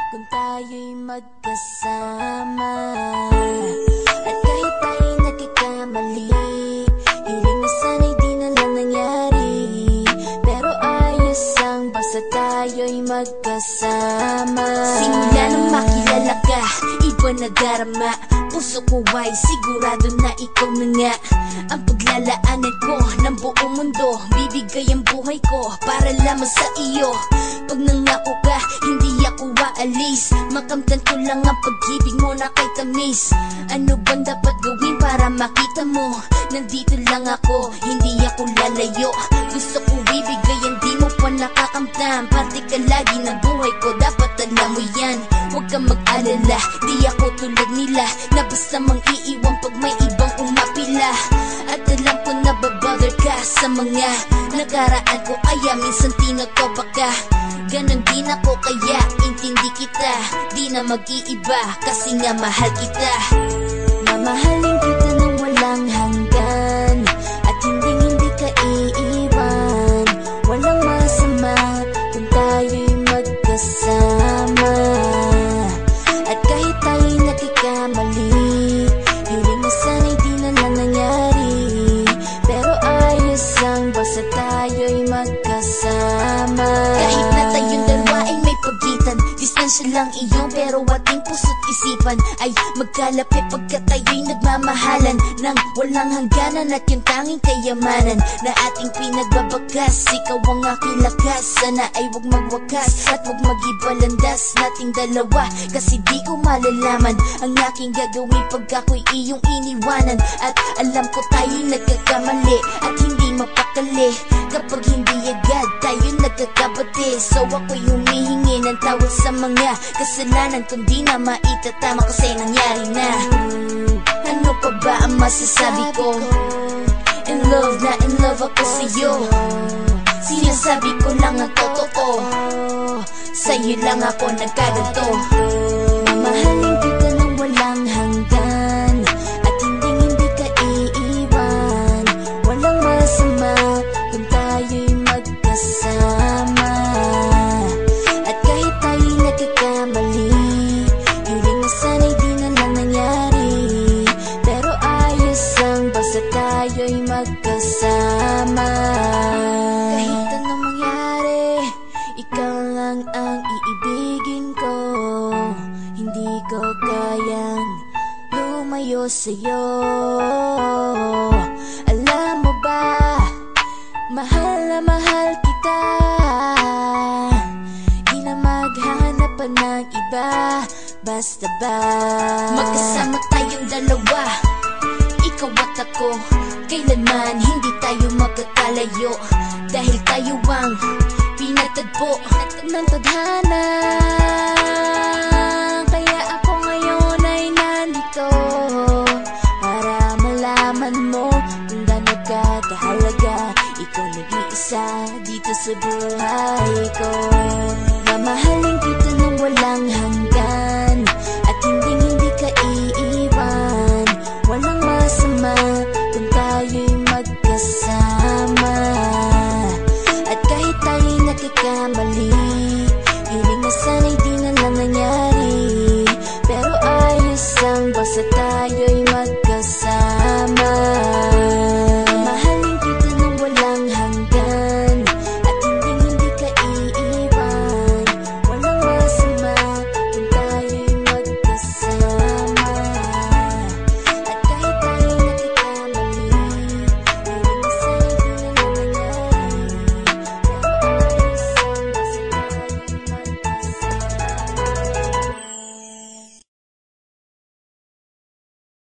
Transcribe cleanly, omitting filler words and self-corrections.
kung tayo'y magkasama. At kahit tayo'y nagkakamali, hiling na sana'y di na lang nangyari. Pero ayos ang basta tayo'y magkasama. Simula nang makilala ka, iba na darama. Puso ko ay sigurado na ikaw na nga ang paglalaanan ko ng buong mundo. Bibigay ang buhay ko para lamang sa iyo. Pag nangako ka, hindi ako aalis. Makamtan ko lang ang pag-ibig mo na kay tamis. Ano bang dapat gawin para makita mo? Nandito lang ako, hindi ako lalayo. Gusto ko ibigay ang di mo pa nakakamtan. Parte ka lagi ng buhay ko, dapat alam mo yan. Huwag kang mag-alala, di ako tulad nila na basta mang iiwan pag may ibang umapila. At alam ko na babother ka sa mga nakaraan ko, kaya minsan tinotopa ka. Ganon din ako kaya intindi kita. Di na mag-iiba kasi nga mahal kita. Mamahalin kita nang walang hanggan, at hindi ka iiwan. Walang masama kung tayo'y magkasama. At kahit tayo'y nagkakamali, hiling na sana'y di na lang nangyari. Pero ayos ang basta tayo'y magkasama. Kahit na tayong dalawa ay may pagitan, distansya lang iyon pero ating puso't isipan ay magkalapit pagkat tayo'y nagmamahalan ng walang hangganan. At yung tanging kayamanan na ating pinagbabagas, ikaw ang aking lakas. Sana ay huwag magwakas at huwag mag-ibalandas nating dalawa, kasi di ko malalaman ang aking gagawin pag ako'y iyong iniwanan. At alam ko tayo'y nagkakamali at hindi mapakali kapag hindi agad tayo nagkakabati. So ako'y humihingi ng tawad sa mga kasalanan kung di na maitatama kasi nangyari na. Ano pa ba ang masasabi ko? In love ako sa'yo. Sinasabi ko lang ang totoo, sa'yo lang ako nagkaganto. Mamahalin kita nang walang hanggan, at hindi ka iiwan. Walang masama kung tayo'y magkasama. At kahit tayo'y nagkakamali, hiling na sana'y di na lang nangyari. Pero ayos ang basta tayo'y magkasama. Kahit anong mangyari, ikaw lang ang iibigin ko. Hindi ko kayang lumayo sa'yo. Alam mo ba, mahal na mahal kita. Di na maghahanap pa ng iba, basta ba magkasama tayong dalawa, ikaw at ako. Kailanman hindi tayo magkakalayo, dahil tayo ang pinatagpo ng tadhana. Kaya ako ngayon ay nandito para malaman mo kung gaano ka kahalaga. Ikaw nag-iisa dito sa buhay ko. Mamahalin kita nang walang hanggan,